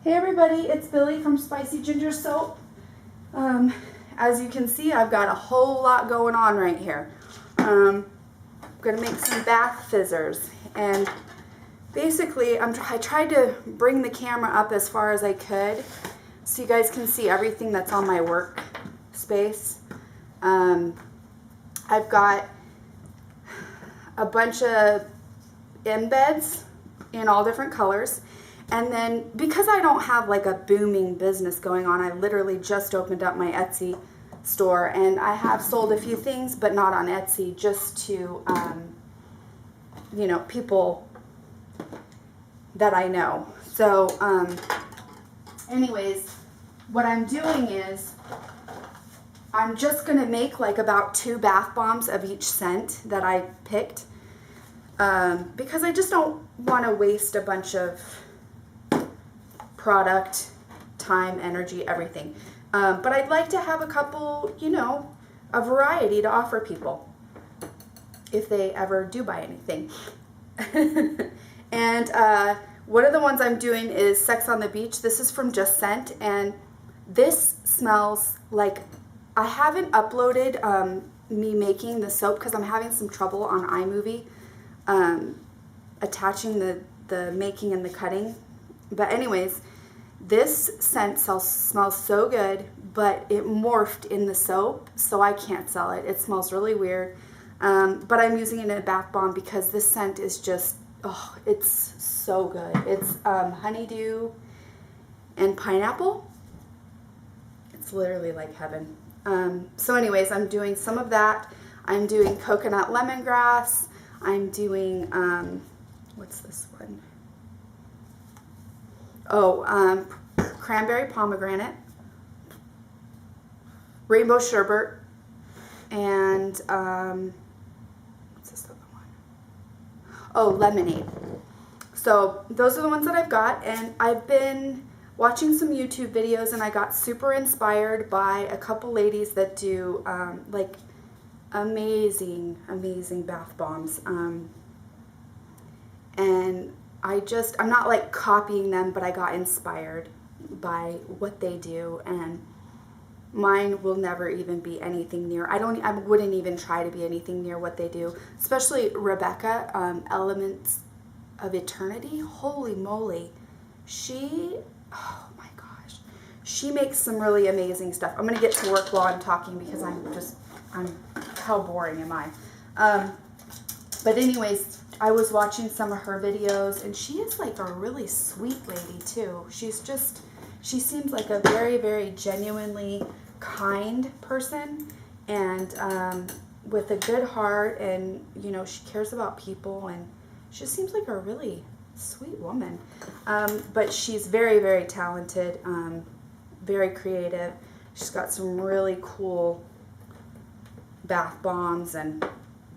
Hey everybody, it's Billy from Spicy Ginger Soap. As you can see, I've got a whole lot going on right here. I'm going to make some bath fizzers, and basically I tried to bring the camera up as far as I could so you guys can see everything that's on my work space. I've got a bunch of embeds in all different colors. And then because I don't have like a booming business going on, I literally just opened up my Etsy store, and I have sold a few things, but not on Etsy, just to, you know, people that I know. So anyways, what I'm doing is I'm just going to make like about 2 bath bombs of each scent that I picked, because I just don't want to waste a bunch of product, time, energy, everything. But I'd like to have a couple, you know, a variety to offer people if they ever do buy anything. And one of the ones I'm doing is Sex on the Beach. This is from Just Scent, and this smells like, I haven't uploaded me making the soap because I'm having some trouble on iMovie attaching the making and the cutting. But anyways, this scent smells so good, but it morphed in the soap, so I can't sell it. It smells really weird. But I'm using it in a bath bomb because this scent is just, oh, it's so good. It's honeydew and pineapple. It's literally like heaven. So anyways, I'm doing some of that. I'm doing coconut lemongrass. I'm doing, what's this one? Oh, cranberry pomegranate, rainbow sherbet, and what's this other one? Oh, lemonade. So those are the ones that I've got, and I've been watching some YouTube videos, and I got super inspired by a couple ladies that do like amazing bath bombs, and I'm not like copying them, but I got inspired by what they do, and mine will never even be anything near. I wouldn't even try to be anything near what they do, especially Rebecca, Elements of Eternity. Holy moly. Oh my gosh. She makes some really amazing stuff. I'm going to get to work while I'm talking because how boring am I? But anyways, I was watching some of her videos, and she is like a really sweet lady too. She seems like a very, very genuinely kind person, and with a good heart, and you know, she cares about people, and she seems like a really sweet woman. But she's very, very talented, very creative. She's got some really cool bath bombs, and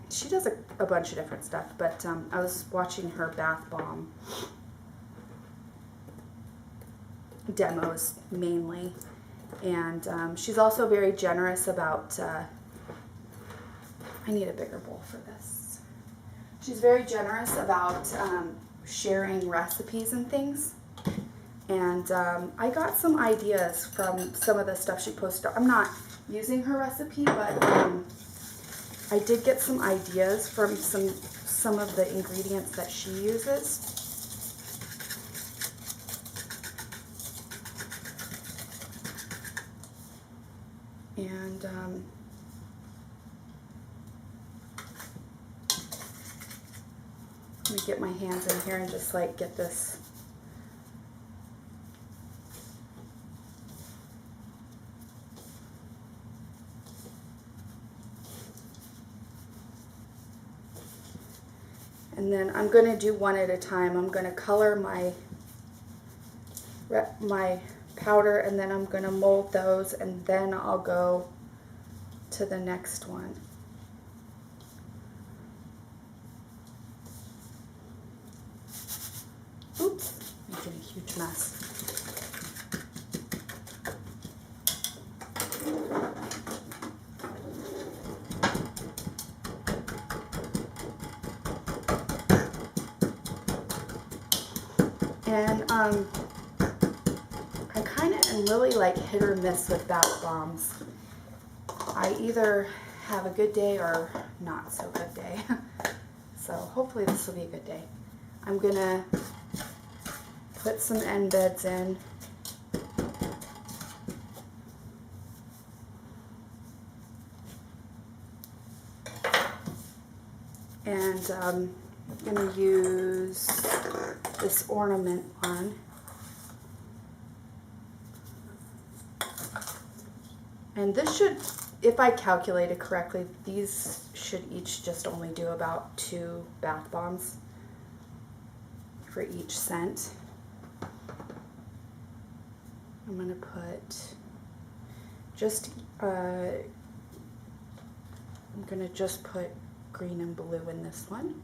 she does a bunch of different stuff, but I was watching her bath bomb demos mainly, and she's also very generous about, I need a bigger bowl for this. She's very generous about sharing recipes and things, and I got some ideas from some of the stuff she posted. I'm not using her recipe, but I did get some ideas from some of the ingredients that she uses. And let me get my hands in here and just like get this. And then I'm going to do one at a time. I'm going to color my powder, and then I'm going to mold those, and then I'll go to the next one. Oops, making a huge mess. And kind of am really like hit or miss with bath bombs. I either have a good day or not so good day. So hopefully this will be a good day. I'm gonna put some end beds in. And I'm gonna use this ornament one. And this should, if I calculated correctly, these should each just only do about 2 bath bombs for each scent. I'm gonna put just, I'm gonna just put green and blue in this one.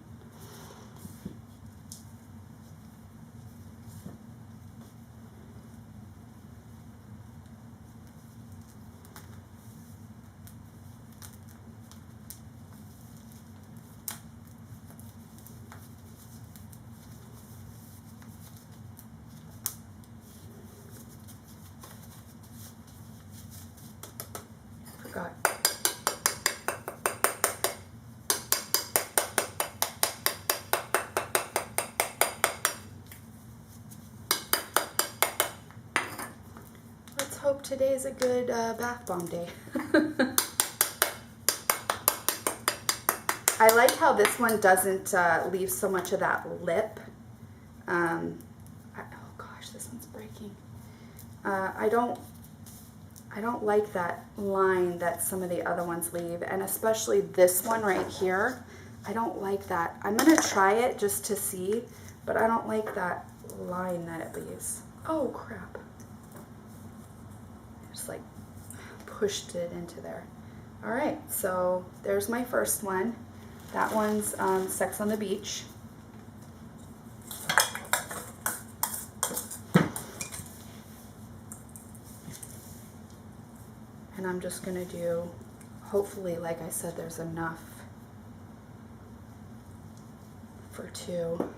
Forgot. Let's hope today's a good bath bomb day. I like how this one doesn't leave so much of that lip. Oh gosh, this one's breaking. I don't like that line that some of the other ones leave, and especially this one right here. I don't like that. I'm gonna try it just to see, but I don't like that line that it leaves. Oh crap. Just like pushed it into there. All right, so there's my first one. That one's Sex on the Beach. And I'm just gonna do, hopefully, like I said, there's enough for 2.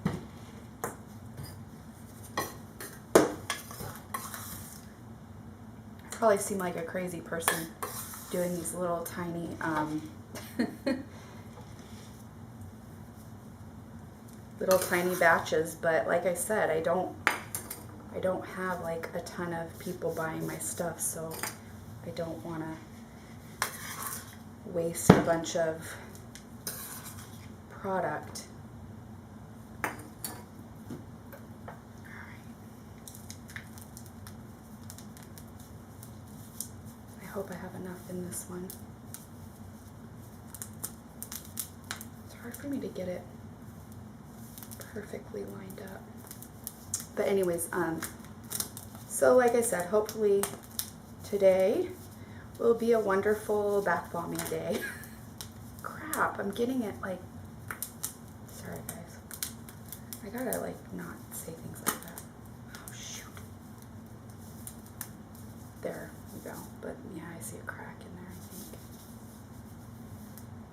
I probably seem like a crazy person doing these little tiny little tiny batches, but like I said, I don't have like a ton of people buying my stuff, so I don't want to waste a bunch of product. All right. I hope I have enough in this one. It's hard for me to get it perfectly lined up. But anyways, so like I said, hopefully today will be a wonderful bath bombing day. Crap, I'm getting it like, sorry guys. I gotta like not say things like that. Oh shoot. There we go. But yeah, I see a crack in there, I think.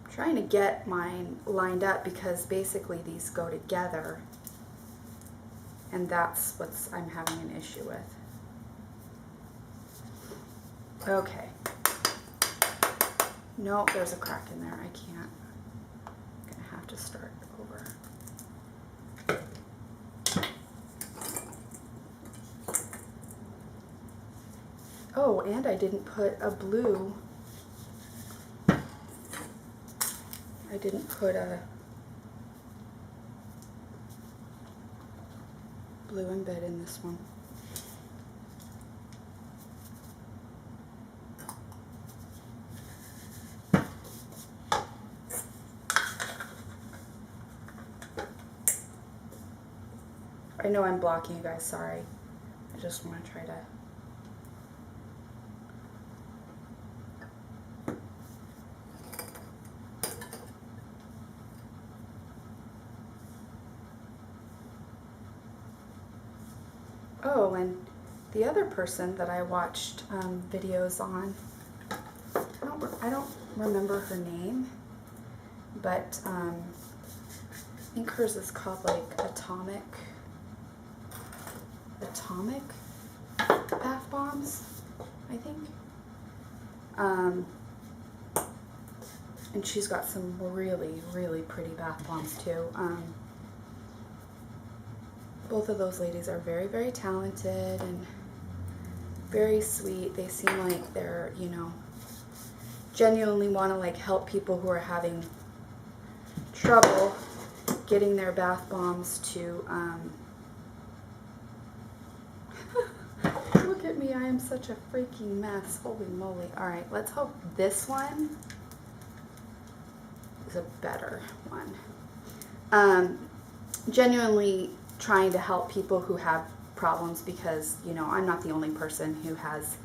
I'm trying to get mine lined up because basically these go together. And that's what I'm having an issue with. Okay. Nope, there's a crack in there. I can't. I'm gonna have to start over. Oh, and I didn't put a blue. I didn't put a blue embed in this one. I know I'm blocking you guys, sorry. I just want to try to. Oh, and the other person that I watched videos on, I don't remember her name, but I think hers is called like Atomic Atomic bath bombs, I think. And she's got some really, really pretty bath bombs too. Both of those ladies are very, very talented and very sweet. They seem like they're, you know, genuinely want to like help people who are having trouble getting their bath bombs to, look at me, I am such a freaking mess. Holy moly. All right, let's hope this one is a better one. Genuinely trying to help people who have problems because, you know, I'm not the only person who has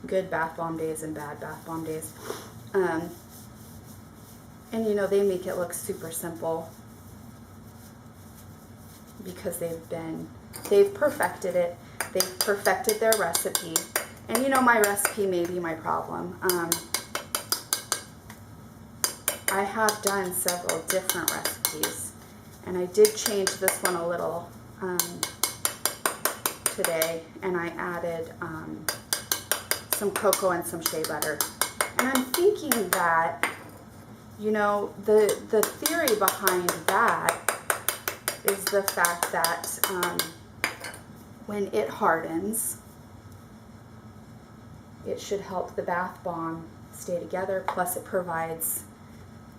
good bath bomb days and bad bath bomb days. And, you know, they make it look super simple because they've perfected it. They've perfected their recipe. And, you know, my recipe may be my problem. I have done several different recipes, and I did change this one a little today, and I added some cocoa and some shea butter. And I'm thinking that, you know, the theory behind that is the fact that when it hardens, it should help the bath bomb stay together, plus it provides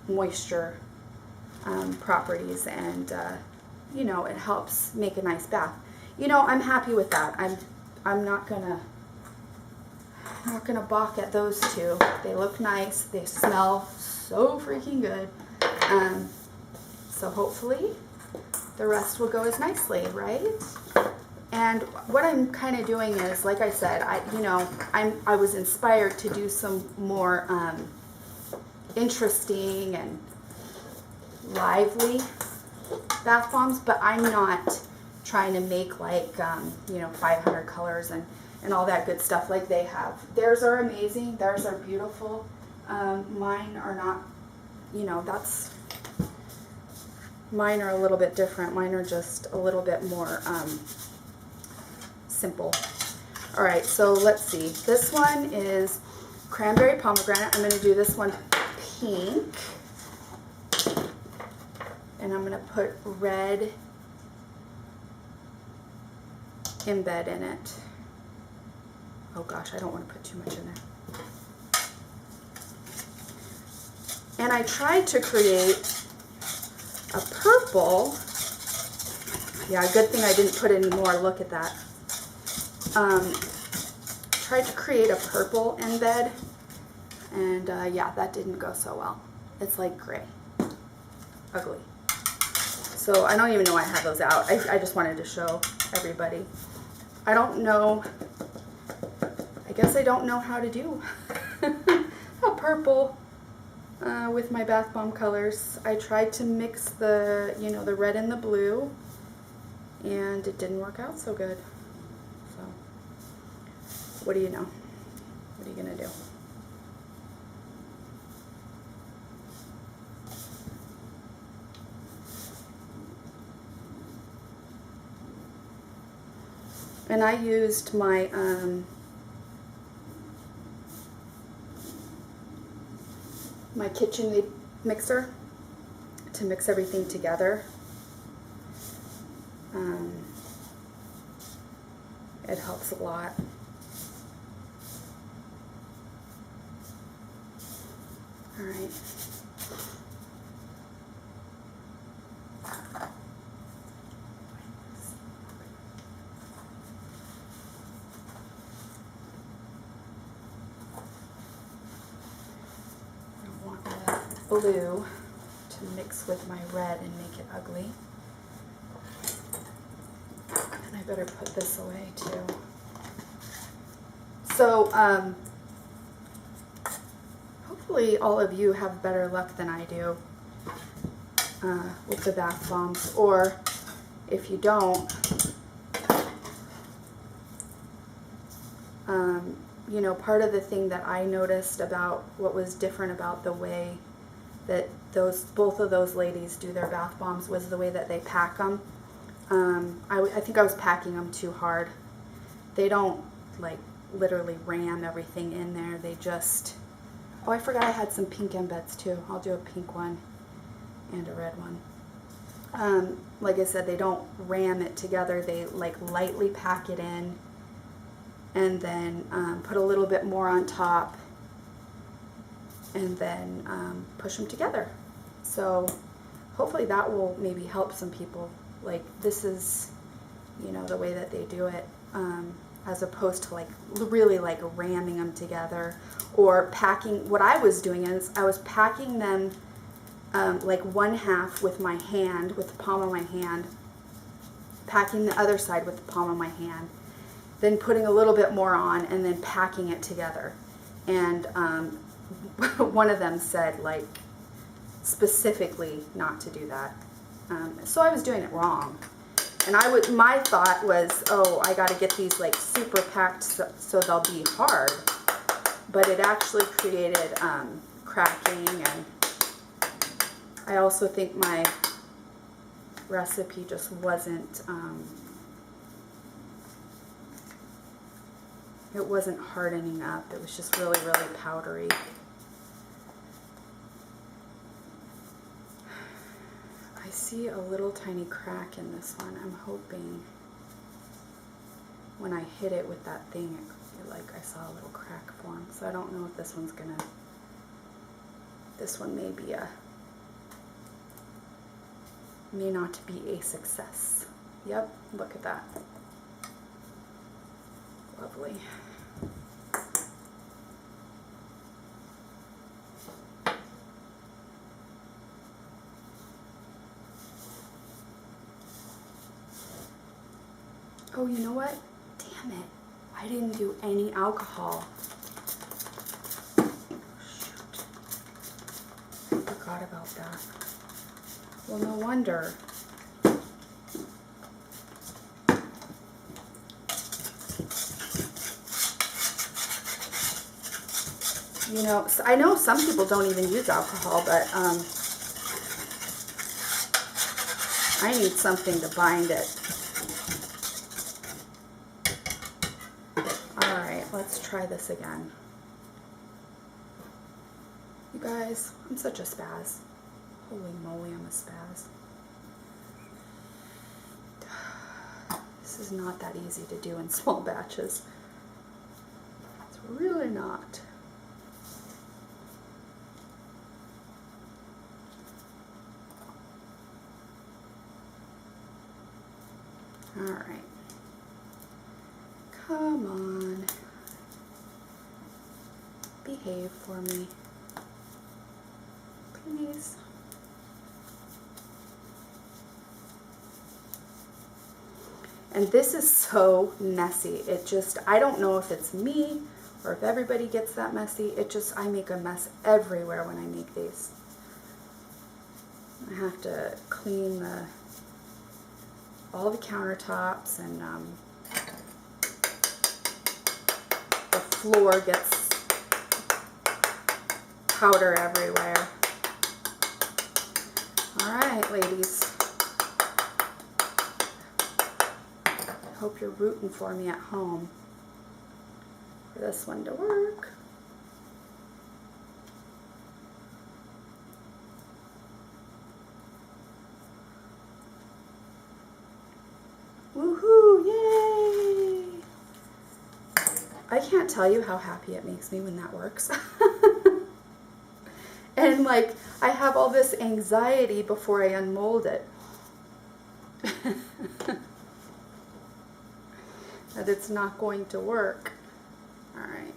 moisture properties, and you know, it helps make a nice bath. You know, I'm happy with that. I'm not gonna balk at those two. They look nice. They smell so freaking good. So hopefully the rest will go as nicely, right? And what I'm kind of doing is, like I said, I was inspired to do some more interesting and lively bath bombs, but I'm not trying to make like, you know, 500 colors and all that good stuff like they have. Theirs are amazing. Theirs are beautiful. Mine are not, you know, mine are a little bit different. Mine are just a little bit more simple. All right, so let's see. This one is cranberry pomegranate. I'm going to do this one pink. And I'm going to put red embed in it. Oh gosh, I don't want to put too much in there. And I tried to create a purple. Yeah, good thing I didn't put any more. Look at that. Tried to create a purple embed, and yeah, that didn't go so well. It's like gray. Ugly. So I don't even know why I have those out. I just wanted to show everybody. I don't know. I guess I don't know how to do a purple with my bath bomb colors. I tried to mix the, you know, the red and the blue, and it didn't work out so good. So what do you know? What are you gonna do? And I used my my kitchen mixer to mix everything together. It helps a lot. All right. Blue to mix with my red and make it ugly. And I better put this away too. So hopefully all of you have better luck than I do with the bath bombs, or if you don't, you know, part of the thing that I noticed about what was different about the way that both of those ladies do their bath bombs was the way that they pack them. I think I was packing them too hard. They don't like literally ram everything in there. They just, oh, I forgot I had some pink embeds too. I'll do a pink one and a red one. Like I said, they don't ram it together. They like lightly pack it in and then put a little bit more on top and then push them together. So hopefully that will maybe help some people. Like this is, you know, the way that they do it, as opposed to like really like ramming them together or packing. What I was doing is I was packing them like one half with my hand, with the palm of my hand, packing the other side with the palm of my hand, then putting a little bit more on and then packing it together. And one of them said like specifically not to do that. So I was doing it wrong. And my thought was, oh, I got to get these like super packed so they'll be hard. But it actually created cracking, and I also think my recipe just wasn't, it wasn't hardening up. It was just really, really powdery. I see a little tiny crack in this one. I'm hoping when I hit it with that thing, like I saw a little crack form. So I don't know if this one's gonna, this one may not be a success. Yep, look at that. Lovely. Oh, you know what? Damn it. I didn't do any alcohol. Shoot. I forgot about that. Well, no wonder. You know, I know some people don't even use alcohol, but I need something to bind it. Let's try this again. You guys, I'm such a spaz. Holy moly, I'm a spaz. This is not that easy to do in small batches. It's really not. All right. Come on. Behave for me, please. And this is so messy. It just, I don't know if it's me or if everybody gets that messy. It just, I make a mess everywhere when I make these. I have to clean all the countertops, and the floor gets powder everywhere. All right, ladies. I hope you're rooting for me at home for this one to work. Woohoo! Yay! I can't tell you how happy it makes me when that works. And like, I have all this anxiety before I unmold it. That it's not going to work. All right.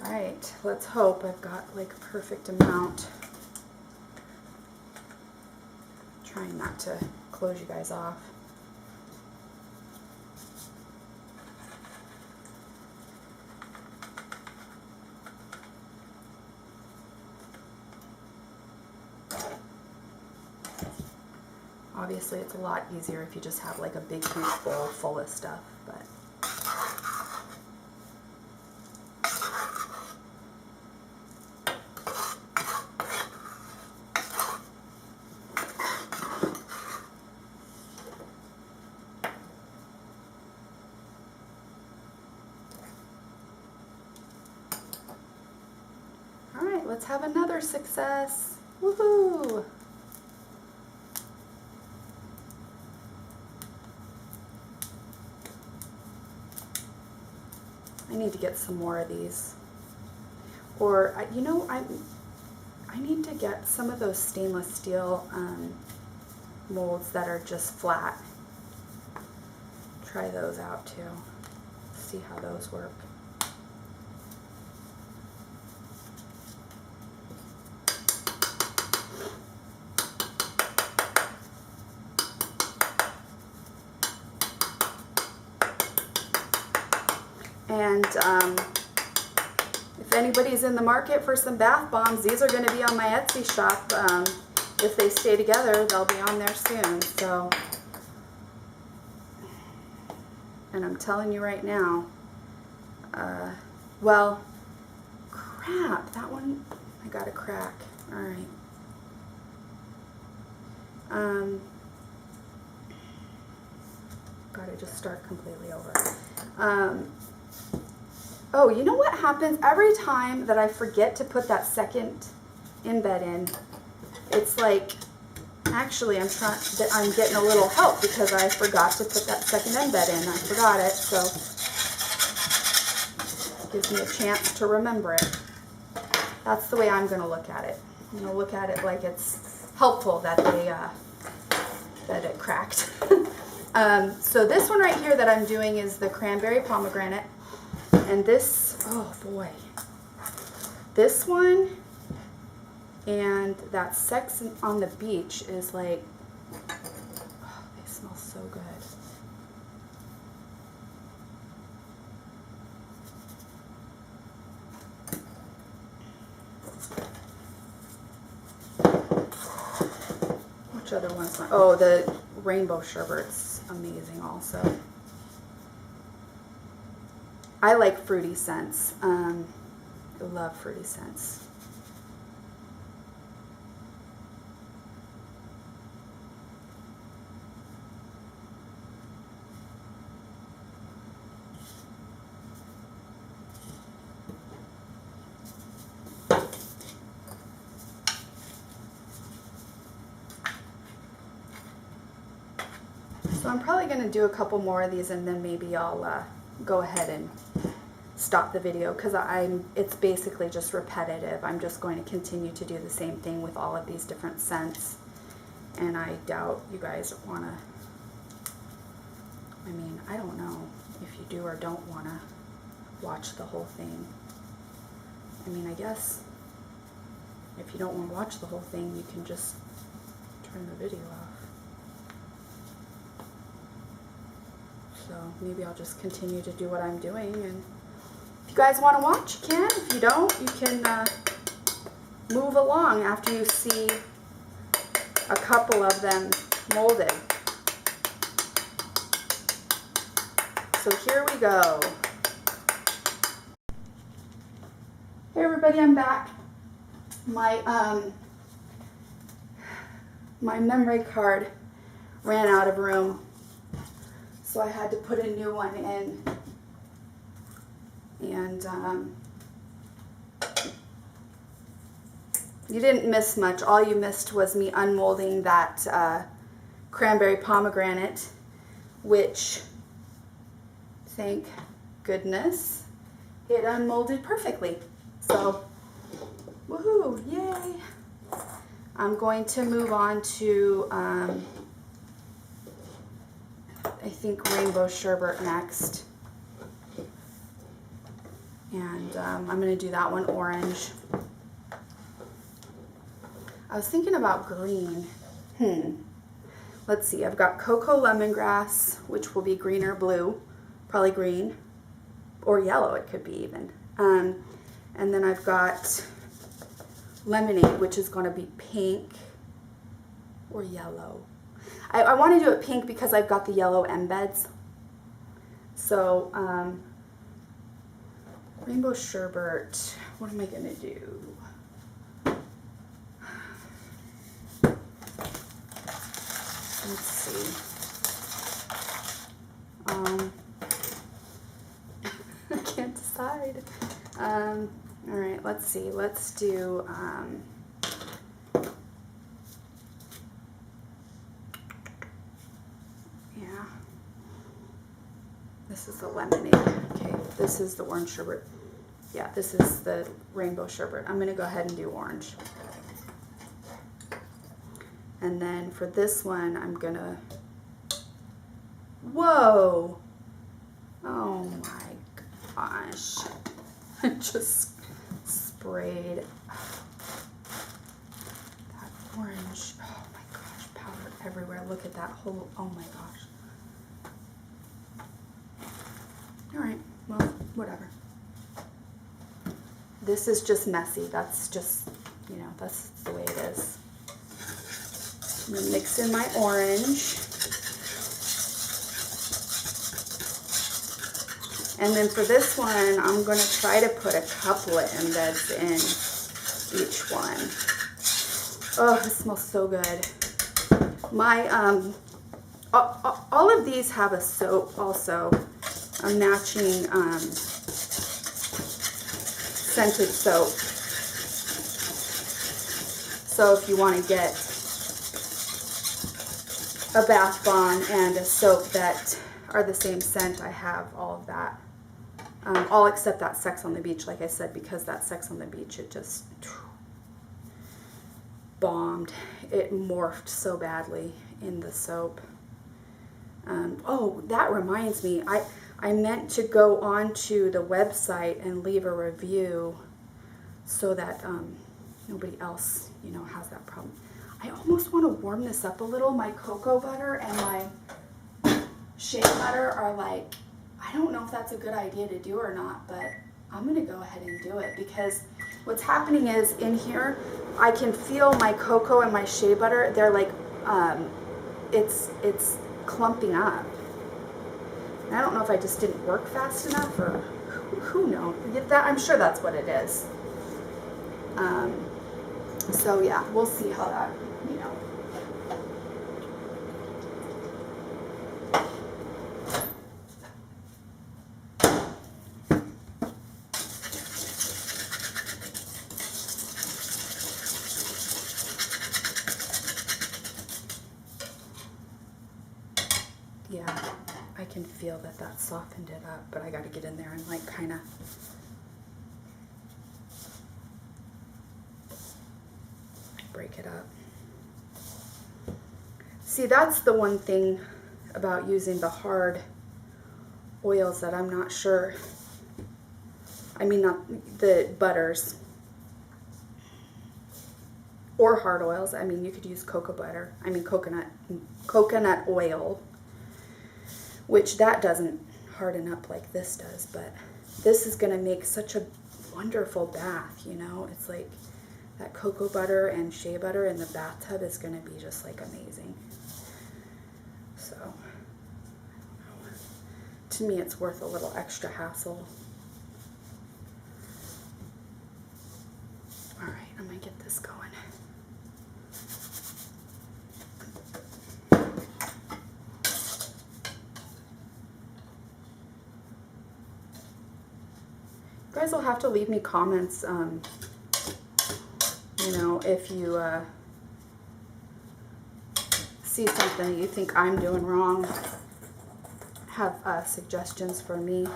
All right, let's hope I've got like a perfect amount. Trying not to close you guys off. Obviously, it's a lot easier if you just have like a big, huge bowl full of stuff, but let's have another success. Woohoo! I need to get some more of these. Or, you know, I need to get some of those stainless steel molds that are just flat. Try those out too. See how those work. And if anybody's in the market for some bath bombs, these are going to be on my Etsy shop. If they stay together, they'll be on there soon. So, and I'm telling you right now, well, crap, that one, I got a crack. All right. Gotta just start completely over. Oh, you know what happens every time that I forget to put that second embed in? It's like, actually, I'm getting a little help because I forgot to put that second embed in. I forgot it, so it gives me a chance to remember it. That's the way I'm going to look at it. I'm going to look at it like it's helpful that that it cracked. So this one right here that I'm doing is the cranberry pomegranate. And this, oh boy, this one and that Sex on the Beach is like, oh, they smell so good. Which other ones? Oh, the rainbow sherbet's amazing also. I like fruity scents. I love fruity scents. So I'm probably going to do a couple more of these and then maybe I'll go ahead and stop the video because it's basically just repetitive. I'm just going to continue to do the same thing with all of these different scents, and I doubt you guys want to, I mean, I don't know if you do or don't want to watch the whole thing. I mean, I guess if you don't want to watch the whole thing, you can just turn the video off. So maybe I'll just continue to do what I'm doing, and if you guys want to watch, you can. If you don't, you can move along after you see a couple of them molded. So here we go. Hey everybody, I'm back. My memory card ran out of room, so I had to put a new one in. And you didn't miss much. All you missed was me unmolding that cranberry pomegranate, which, thank goodness, it unmolded perfectly. So, woohoo, yay. I'm going to move on to, I think, rainbow sherbet next. And I'm going to do that one orange. I was thinking about green. Let's see. I've got cocoa lemongrass, which will be green or blue. Probably green. Or yellow, it could be even. And then I've got lemonade, which is going to be pink or yellow. I want to do it pink because I've got the yellow embeds. So, rainbow sherbet, what am I going to do? Let's see. I can't decide. All right, let's see. Let's do, yeah. This is the lemonade. Okay, this is the orange sherbet. Yeah, this is the rainbow sherbet. I'm going to go ahead and do orange. And then for this one, I'm going to, whoa. Oh my gosh. I just sprayed that orange. Oh my gosh, powder everywhere. Look at that whole, oh my gosh. All right, well, whatever. This is just messy. That's just, you know, that's the way it is. I'm gonna mix in my orange. And then for this one, I'm gonna try to put a couple of embeds in each one. Oh, it smells so good. My, all of these have a soap also, a matching scented soap. So if you want to get a bath bomb and a soap that are the same scent, I have all of that. All except that Sex on the Beach, like I said, because that Sex on the Beach, it just bombed. It morphed so badly in the soap. Oh, that reminds me, I meant to go onto the website and leave a review so that nobody else, you know, has that problem. I almost want to warm this up a little. My cocoa butter and my shea butter are like, I don't know if that's a good idea to do or not, but I'm going to go ahead and do it because what's happening is in here, I can feel my cocoa and my shea butter. They're like, it's clumping up. And I don't know if I just didn't work fast enough or who knows. I'm sure that's what it is. So yeah, we'll see how that, you know. Yeah, I can feel that softened it up, but I got to get in there and like kind of break it up. See, that's the one thing about using the hard oils that I'm not sure. I mean, not the butters or hard oils. I mean, you could use coconut oil, which that doesn't harden up like this does, but this is going to make such a wonderful bath, you know. It's like that cocoa butter and shea butter in the bathtub is going to be just like amazing. So, I don't know. To me, it's worth a little extra hassle. All right, I'm going to get this going. You guys will have to leave me comments, you know, if you see something you think I'm doing wrong, have suggestions for me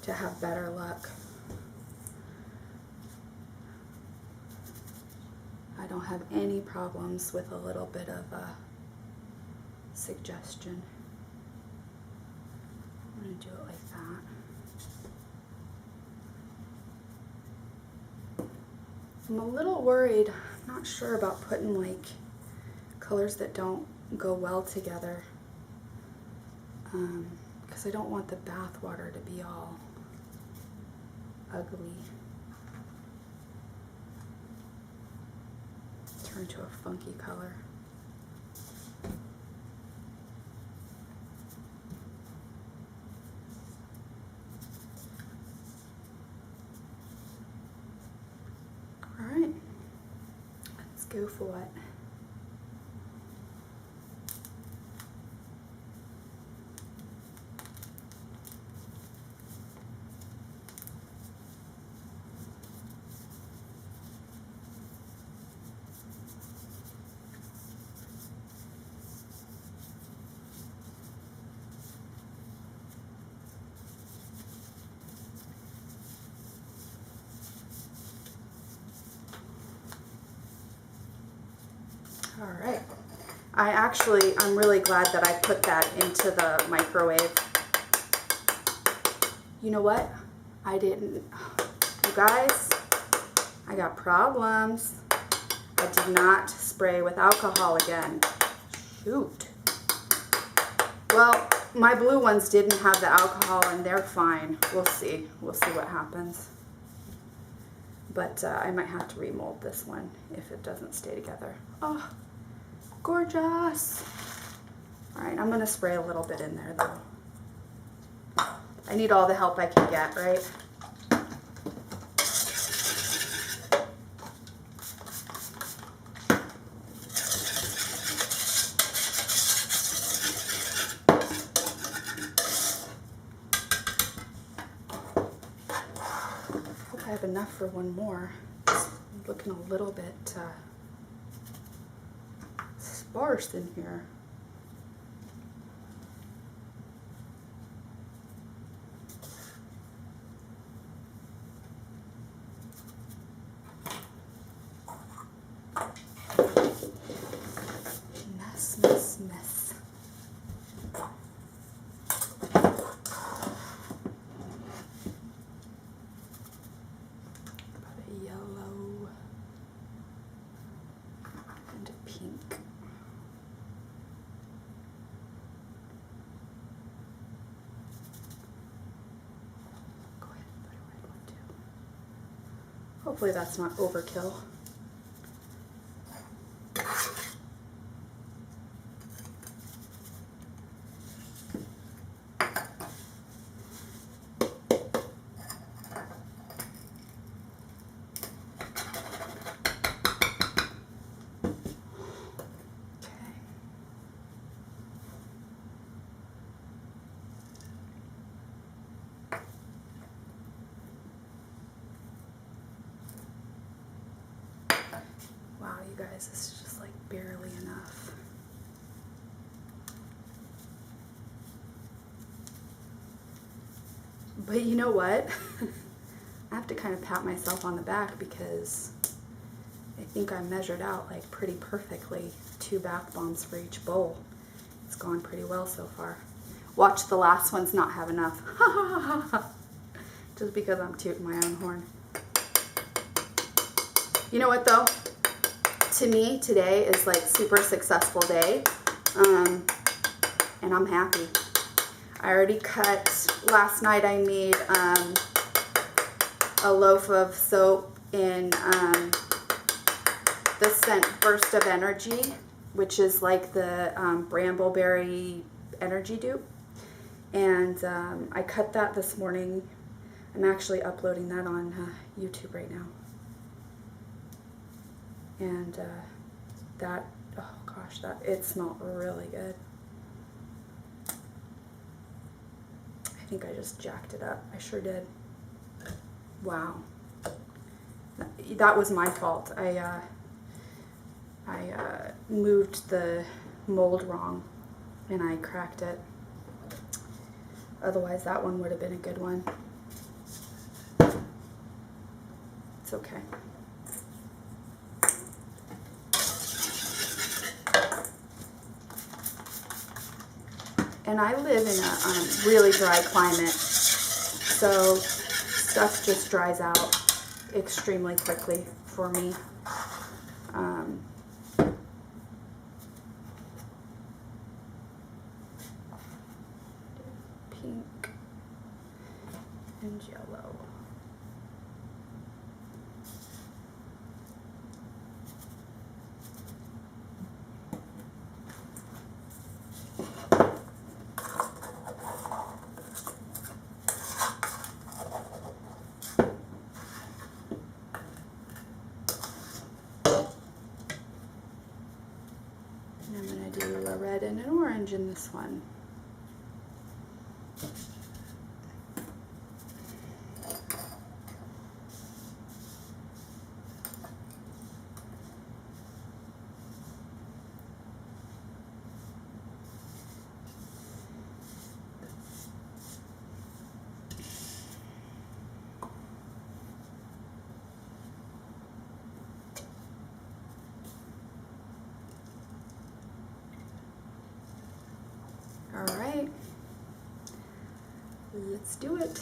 to have better luck. I don't have any problems with a little bit of a suggestion. I'm going to do it like that. I'm a little worried, I'm not sure about putting like colors that don't go well together, because I don't want the bath water to be all ugly, turn to a funky color. Alright, let's go for it. All right. I'm really glad that I put that into the microwave. You know what? I didn't. You guys, I got problems. I did not spray with alcohol again. Shoot. Well, my blue ones didn't have the alcohol and they're fine. We'll see. We'll see what happens. But I might have to remold this one if it doesn't stay together. Oh, gorgeous. All right, I'm gonna spray a little bit in there though. I need all the help I can get, right? I have enough for one more. It's looking a little bit sparse in here. Mess, mess, mess. Yellow and a pink. Go ahead and put a red one too. Hopefully that's not overkill. Wow, you guys, this is just like barely enough. But you know what? I have to kind of pat myself on the back because I think I measured out like pretty perfectly 2 bath bombs for each bowl. It's gone pretty well so far. Watch the last ones not have enough. Just because I'm tooting my own horn. You know what though? To me, today is like super successful day, and I'm happy. I already cut, last night I made a loaf of soap in the scent Burst of Energy, which is like the Brambleberry energy dupe. And I cut that this morning. I'm actually uploading that on YouTube right now. And that, oh gosh, it smelled really good. I think I just jacked it up. I sure did. Wow. That was my fault. I moved the mold wrong and I cracked it. Otherwise that one would have been a good one. It's okay. And I live in a really dry climate, so stuff just dries out extremely quickly for me. Pink and yellow. I'm going to do a red and an orange in this one. Let's do it.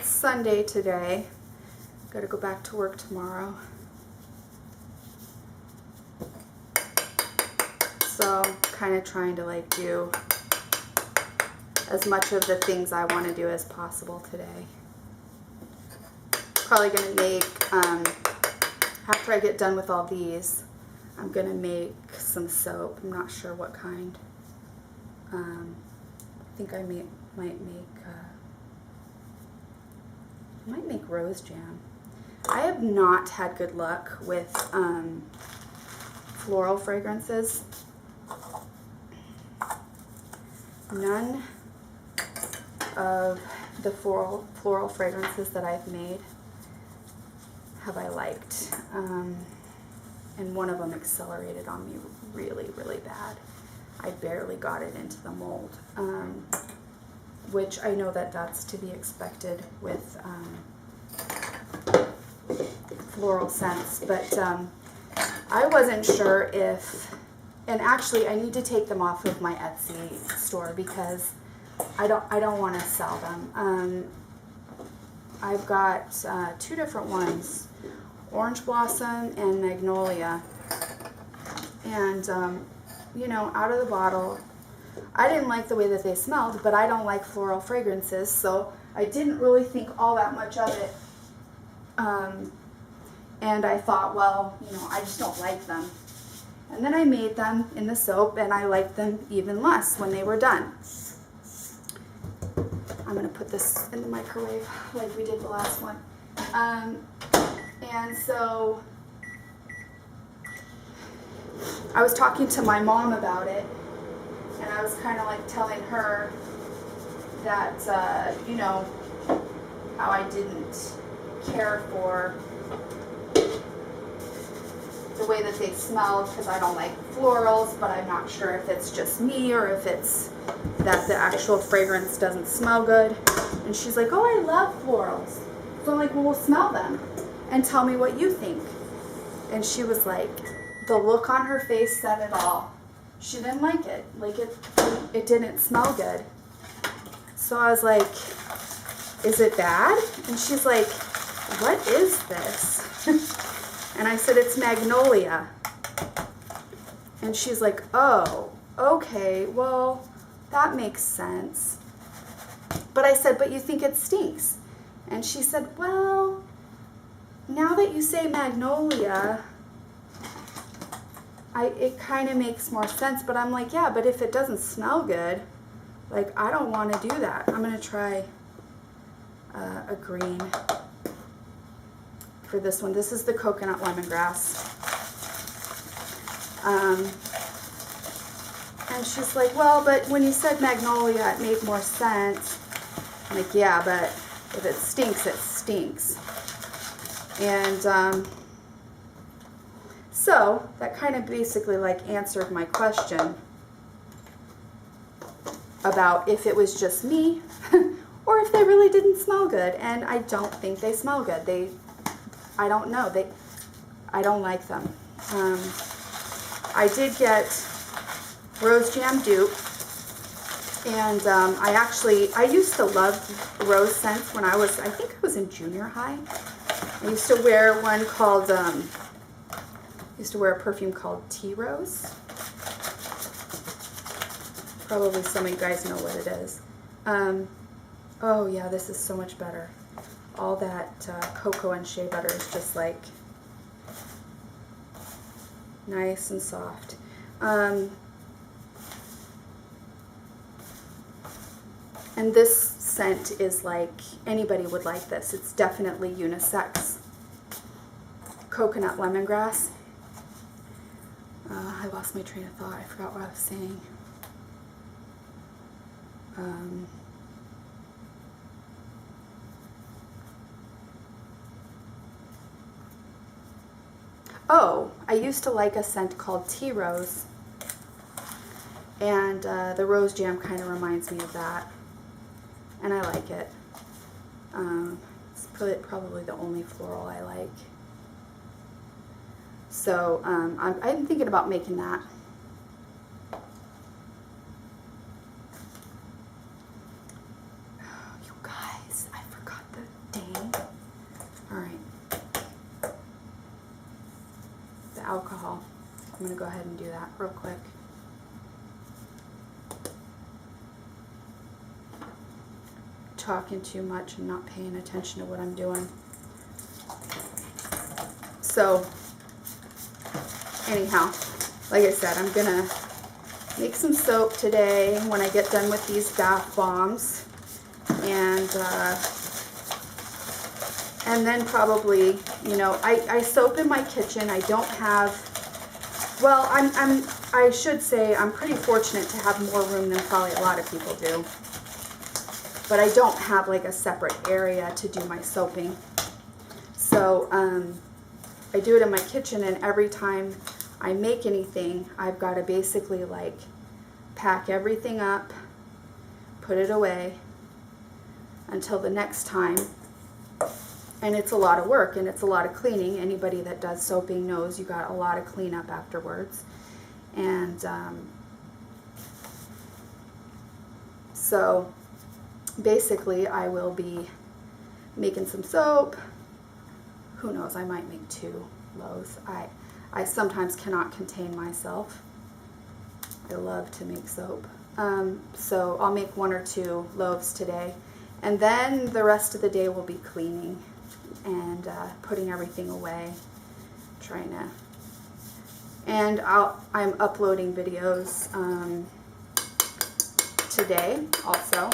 Sunday today. Gotta go back to work tomorrow. So kind of trying to like do as much of the things I want to do as possible today. Probably gonna make, after I get done with all these, I'm gonna make some soap. I'm not sure what kind. I think I might make rose jam. I have not had good luck with floral fragrances. None of the floral fragrances that I've made have I liked. And one of them accelerated on me really, really bad. I barely got it into the mold. Which I know that that's to be expected with floral scents, but I wasn't sure if, and actually I need to take them off of my Etsy store because I don't want to sell them. I've got two different ones, Orange Blossom and Magnolia, and you know, out of the bottle, I didn't like the way that they smelled, but I don't like floral fragrances, so I didn't really think all that much of it. And I thought, well, you know, I just don't like them. And then I made them in the soap, and I liked them even less when they were done. I'm going to put this in the microwave like we did the last one. And so I was talking to my mom about it. And I was kind of like telling her that, you know, how I didn't care for the way that they smelled because I don't like florals, but I'm not sure if it's just me or if it's that the actual fragrance doesn't smell good. And she's like, oh, I love florals. So I'm like, well, we'll smell them and tell me what you think. And she was like, the look on her face said it all. She didn't like it. Like it didn't smell good. So I was like, is it bad? And she's like, what is this? And I said, it's Magnolia. And she's like, oh, okay, well, that makes sense. But I said, but you think it stinks? And she said, well, now that you say Magnolia, it kind of makes more sense. But I'm like, yeah, but if it doesn't smell good, like, I don't want to do that. I'm going to try a green for this one. This is the coconut lemongrass. And she's like, well, but when you said Magnolia, it made more sense. I'm like, yeah, but if it stinks, it stinks. And so that kind of basically like answered my question about if it was just me or if they really didn't smell good. And I don't think they smell good. I don't know. I don't like them. I did get Rose Jam dupe, and I used to love rose scents when I think I was in junior high. I used to wear one called, used to wear a perfume called Tea Rose. Probably some of you guys know what it is. Oh yeah, this is so much better. All that cocoa and shea butter is just like nice and soft. And this scent is like, anybody would like this. It's definitely unisex. Coconut lemongrass. I lost my train of thought. I forgot what I was saying. Oh, I used to like a scent called Tea Rose, and the rose jam kind of reminds me of that, and I like it. It's probably the only floral I like. So I'm thinking about making that. You guys, I forgot the dang. All right. The alcohol. I'm going to go ahead and do that real quick. Talking too much and not paying attention to what I'm doing. So, anyhow, like I said, I'm going to make some soap today when I get done with these bath bombs. And then probably, you know, I soap in my kitchen. I don't have, well, I should say I'm pretty fortunate to have more room than probably a lot of people do. But I don't have like a separate area to do my soaping. So I do it in my kitchen, and every time I make anything, I've got to basically like pack everything up, put it away until the next time. And it's a lot of work, and it's a lot of cleaning. Anybody that does soaping knows you got a lot of cleanup afterwards. And so basically I will be making some soap. Who knows, I might make 2 loaves. I sometimes cannot contain myself. I love to make soap. So I'll make 1 or 2 loaves today, and then the rest of the day will be cleaning and putting everything away, trying to, and I'm uploading videos today also.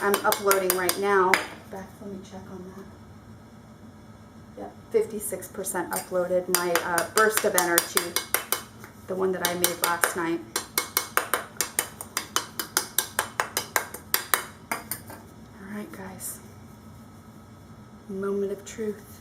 I'm uploading right now. Let me check on that. Yeah, 56% uploaded. My burst of energy, the one that I made last night. All right, guys. Moment of truth.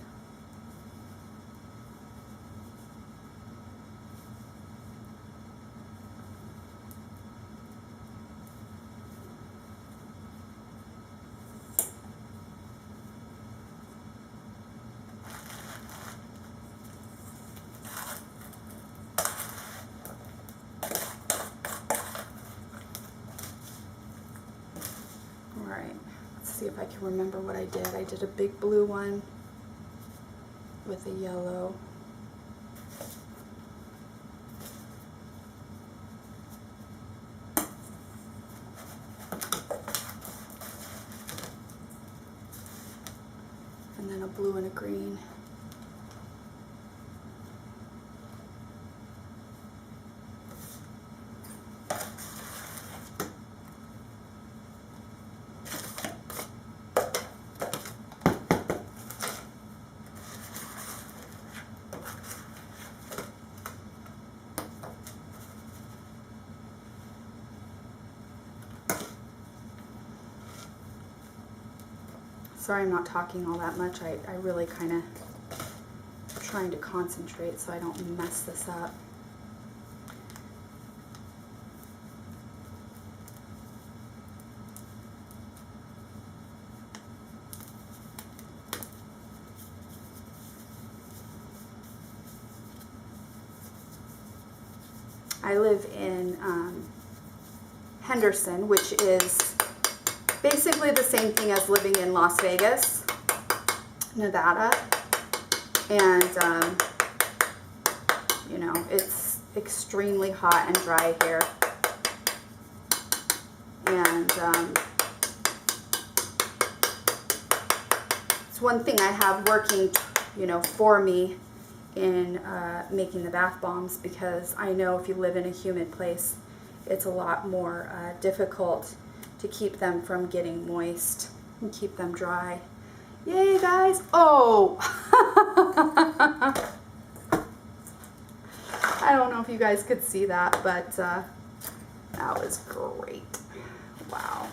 Alright, let's see if I can remember what I did. I did a big blue one with a yellow. And then a blue and a green. Sorry I'm not talking all that much. I really kind of trying to concentrate so I don't mess this up. I live in Henderson, which is basically the same thing as living in Las Vegas, Nevada, and you know, it's extremely hot and dry here, and it's one thing I have working, you know, for me in making the bath bombs, because I know if you live in a humid place, it's a lot more difficult to keep them from getting moist and keep them dry. Yay, guys! Oh! I don't know if you guys could see that, but that was great. Wow.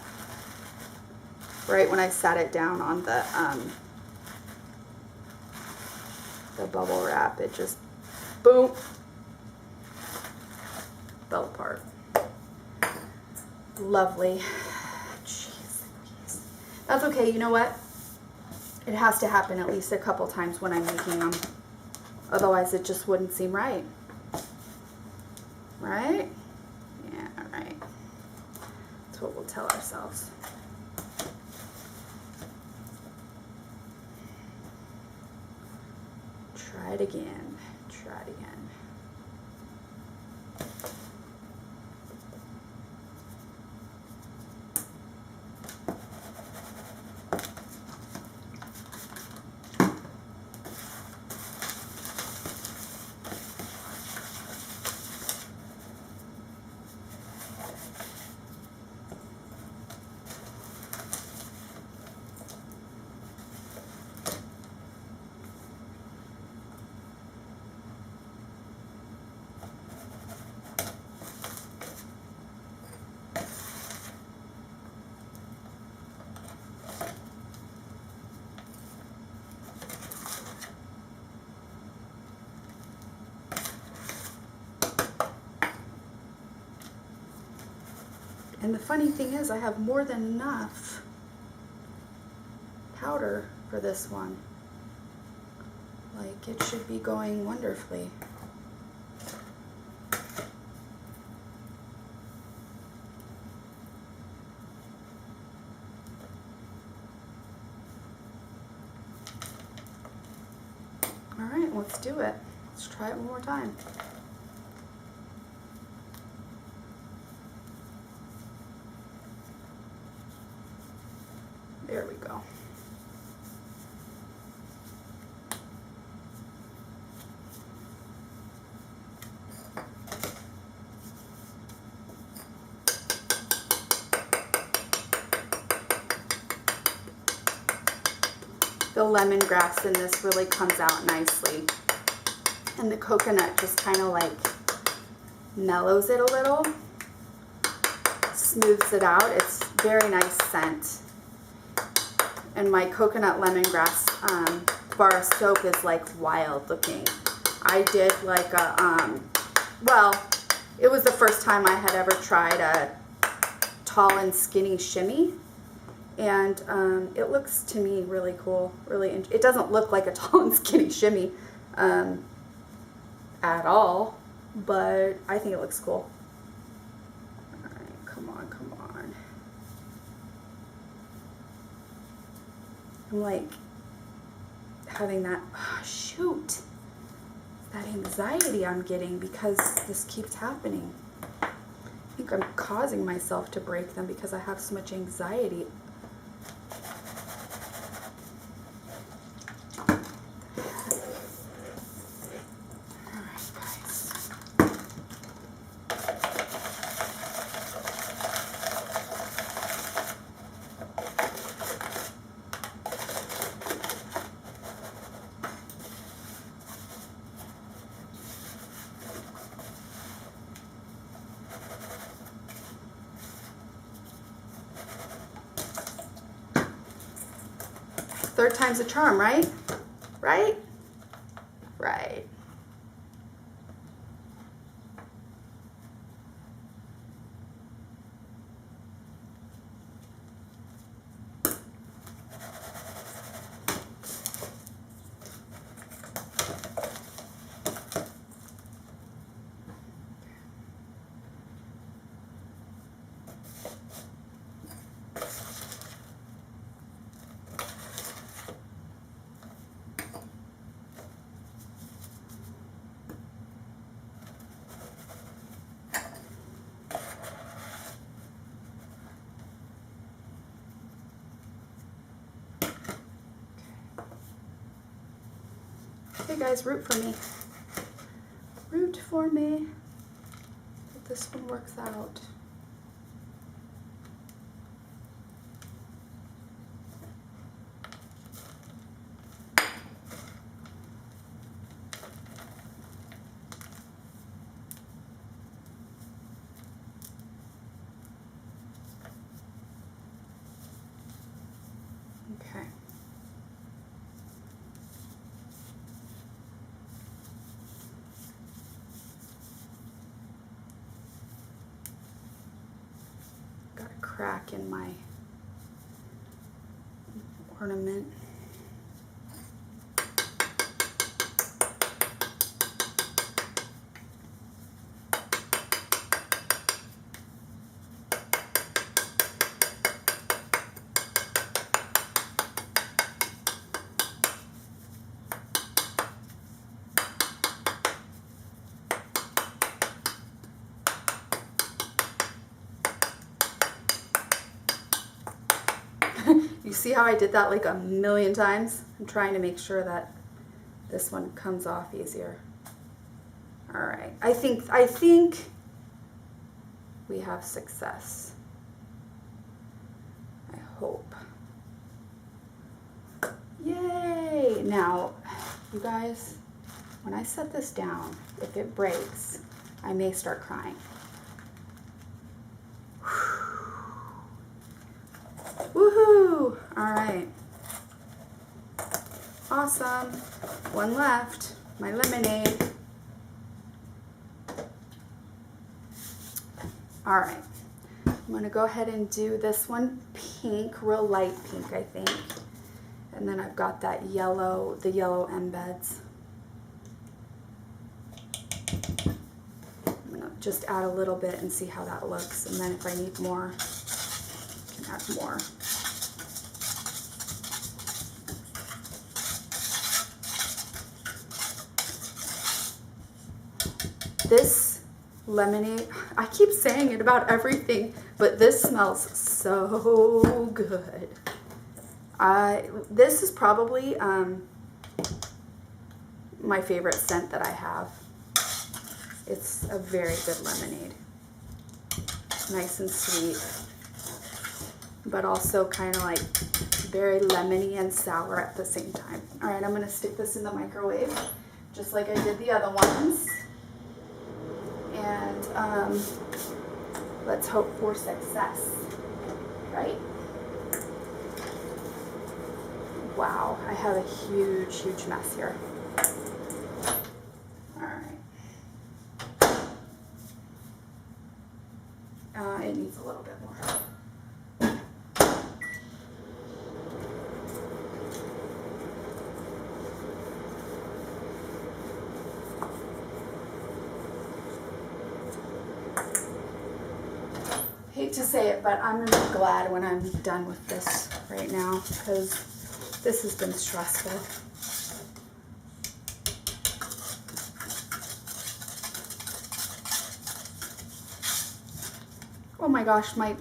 Right when I sat it down on the bubble wrap, it just Boom. Fell apart. Lovely. Jeez. That's okay. You know what? It has to happen at least a couple times when I'm making them. Otherwise, it just wouldn't seem right. Right? Yeah, right. That's what we'll tell ourselves. Try it again. Try it again. And the funny thing is, I have more than enough powder for this one. Like, it should be going wonderfully. All right, let's do it. Let's try it one more time. There we go. The lemongrass in this really comes out nicely. And the coconut just kind of like mellows it a little, smooths it out. It's very nice scent. And my coconut lemongrass bar of soap is like wild looking. I did like a, well, it was the first time I had ever tried a tall and skinny shimmy. And it looks to me really cool. It doesn't look like a tall and skinny shimmy at all, but I think it looks cool. All right, come on, come on. I'm like having that, oh, shoot, that anxiety I'm getting because this keeps happening. I think I'm causing myself to break them because I have so much anxiety. Third time's a charm, right? Right? Right. Hey guys, root for me. Root for me. Hope this one works out. Okay. crack in my ornament. You see how I did that like a million times? I'm trying to make sure that this one comes off easier. All right, I think we have success. I hope. Yay! Now, you guys, when I set this down, if it breaks, I may start crying. Woohoo! All right. Awesome. One left. My lemonade. All right. I'm going to go ahead and do this one pink, real light pink, I think. And then I've got that yellow, the yellow embeds. I'm going to just add a little bit and see how that looks. And then if I need more, I can add more. This lemonade, I keep saying it about everything, but this smells so good. This is probably my favorite scent that I have. It's a very good lemonade. Nice and sweet, but also kind of like very lemony and sour at the same time. All right, I'm gonna stick this in the microwave, just like I did the other ones. And let's hope for success, right? Wow, I have a huge, huge mess here. All right. It needs a little bit more. Hate to say it, but I'm really glad when I'm done with this right now, because this has been stressful. Oh my gosh, my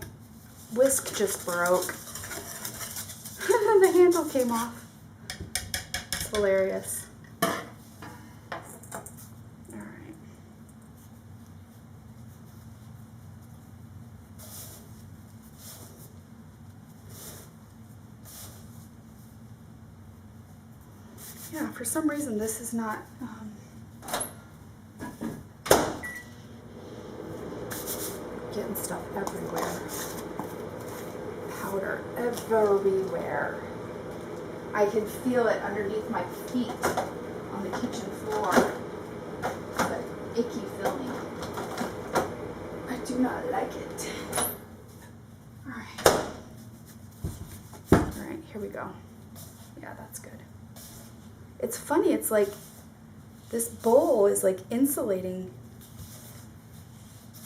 whisk just broke. The handle came off. It's hilarious. Yeah, for some reason this is not getting stuff everywhere. Powder everywhere. I can feel it underneath my feet on the kitchen floor. But icky feeling. I do not like it. Alright. Alright, here we go. Yeah, that's good. It's funny, it's like this bowl is like insulating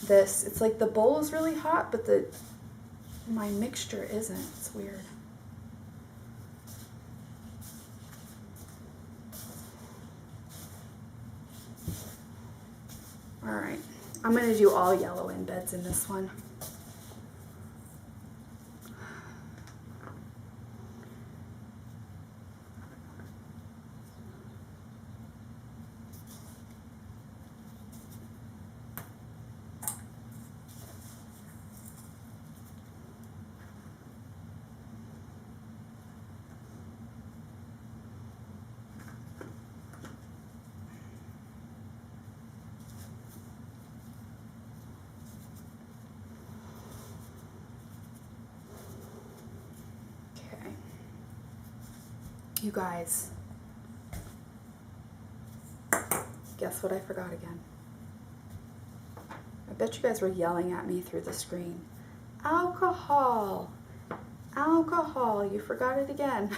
this. It's like the bowl is really hot, but my mixture isn't. It's weird. All right, I'm gonna do all yellow embeds in this one. You guys, guess what I forgot again? I bet you guys were yelling at me through the screen. Alcohol. Alcohol. You forgot it again.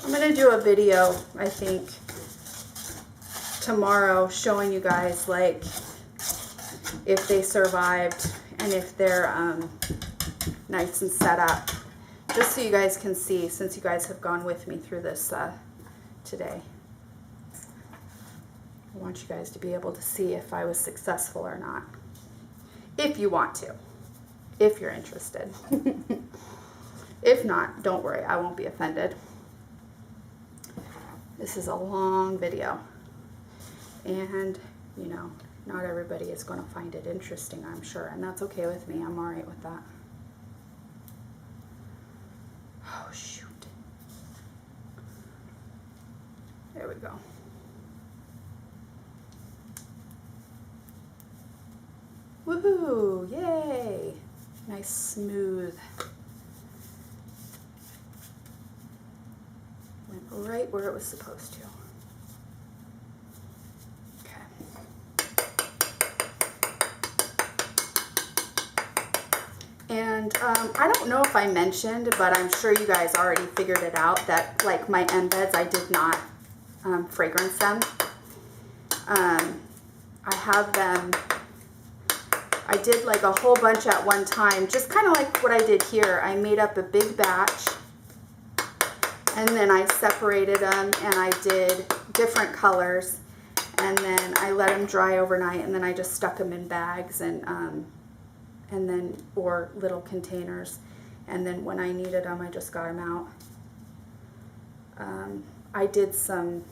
I'm gonna do a video, I think, tomorrow showing you guys like if they survived and if they're nice and set up, just so you guys can see, since you guys have gone with me through this today. I want you guys to be able to see if I was successful or not, if you want to, if you're interested. If not, don't worry, I won't be offended. This is a long video, and you know, not everybody is going to find it interesting, I'm sure, and that's okay with me. I'm all right with that. Oh, shoot. There we go. Woohoo! Yay! Nice, smooth. Went right where it was supposed to. Okay. And I don't know if I mentioned, but I'm sure you guys already figured it out, that like my embeds, I did not fragrance them. I have them, I did like a whole bunch at one time, just kind of like what I did here. I made up a big batch, and then I separated them, and I did different colors, and then I let them dry overnight, and then I just stuck them in bags and then, or little containers, and then when I needed them, I just got them out. I did some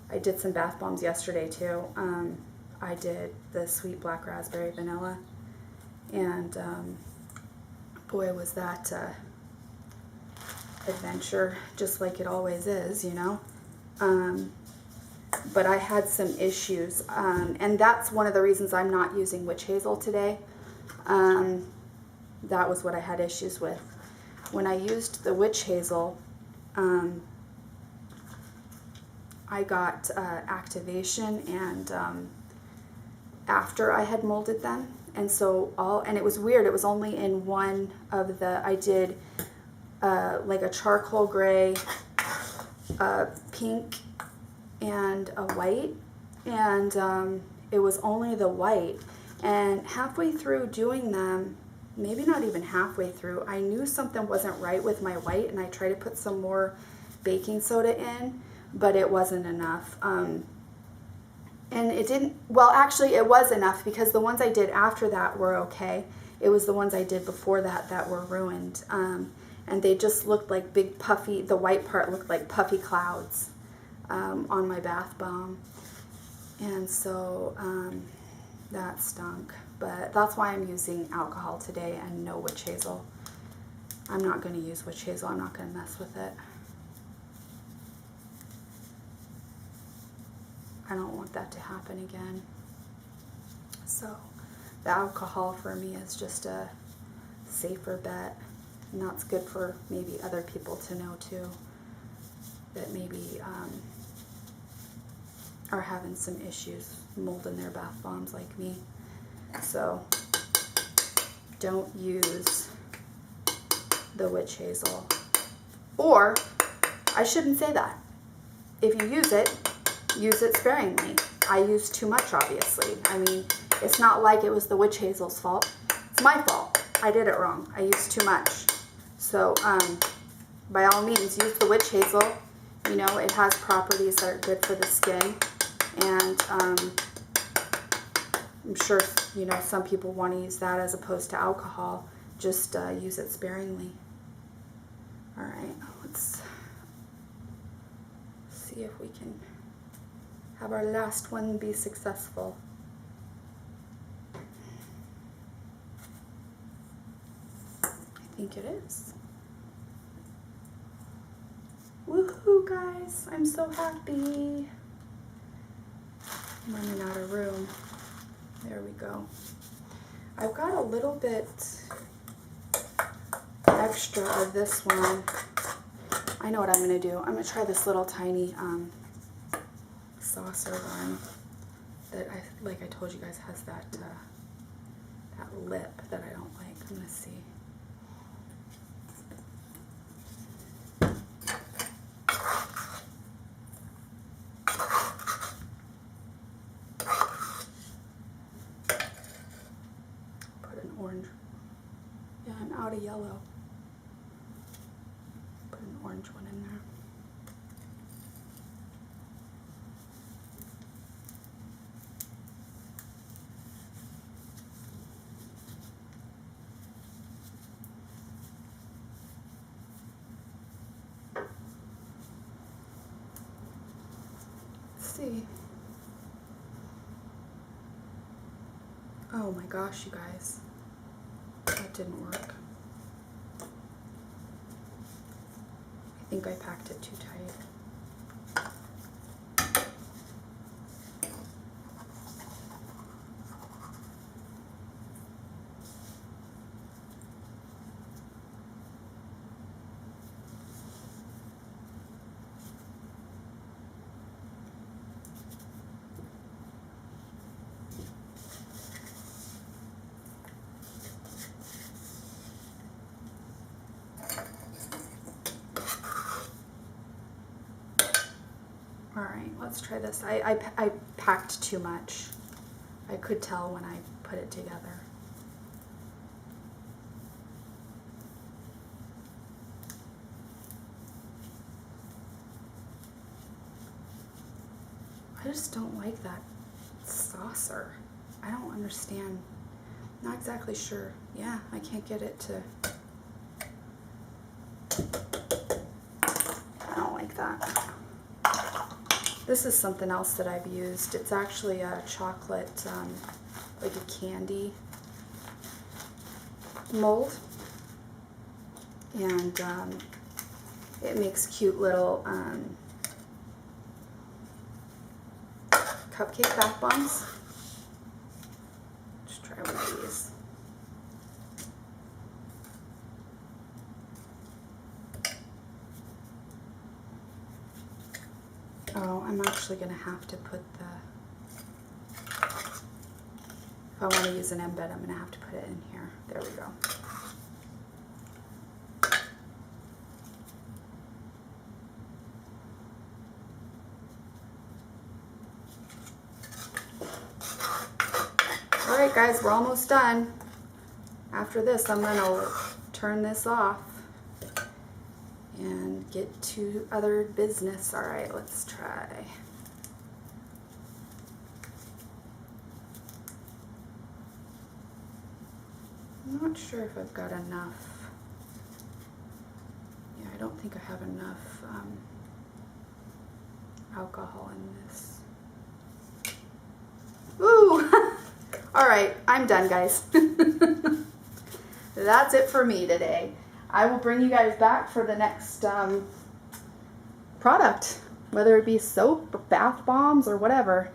bath bombs yesterday too. I did the sweet black raspberry vanilla, and boy, was that adventure, just like it always is, you know. But I had some issues, and that's one of the reasons I'm not using witch hazel today. That was what I had issues with. When I used the witch hazel, I got activation, and after I had molded them, and so and it was weird, it was only in one of the, I did like a charcoal gray, a pink, and a white, and it was only the white, and halfway through doing them, maybe not even halfway through, I knew something wasn't right with my white, and I tried to put some more baking soda in, but it wasn't enough. And it didn't, well, actually it was enough, because the ones I did after that were okay. It was the ones I did before that that were ruined. And they just looked like big puffy, the white part looked like puffy clouds on my bath bomb. And so that stunk. But that's why I'm using alcohol today and no witch hazel. I'm not going to use witch hazel. I'm not going to mess with it. I don't want that to happen again. So the alcohol for me is just a safer bet. And that's good for maybe other people to know too, that maybe are having some issues molding their bath bombs like me. So don't use the witch hazel. Or, I shouldn't say that. If you use it sparingly. I used too much, obviously. I mean, it's not like it was the witch hazel's fault. It's my fault. I did it wrong. I used too much. So, by all means, use the witch hazel. You know, it has properties that are good for the skin. And I'm sure, you know, some people want to use that as opposed to alcohol. Just use it sparingly. All right, let's see if we can have our last one be successful. think it is. Woohoo, guys. I'm so happy. I'm running out of room. There we go. I've got a little bit extra of this one. I know what I'm going to do. I'm going to try this little tiny saucer one that, like I told you guys, has that lip that I don't like. I'm going to see. Put an orange. Yeah, I'm out of yellow. Put an orange one in there. See. Oh my gosh, you guys. That didn't work. I think I packed it too tight. Alright, let's try this. I packed too much. I could tell when I put it together. I just don't like that saucer. I don't understand. Not exactly sure. Yeah, I can't get it to... I don't like that. This is something else that I've used. It's actually a chocolate, like a candy mold. And it makes cute little cupcake bath bombs. Just try one of these. Oh, I'm actually going to have to put if I want to use an embed, I'm going to have to put it in here. There we go. Alright guys, we're almost done. After this, I'm going to turn this off and get to other business. Alright, let's try. I'm not sure if I've got enough. Yeah, I don't think I have enough alcohol in this. Ooh! Alright, I'm done, guys. That's it for me today. I will bring you guys back for the next product, whether it be soap or bath bombs or whatever.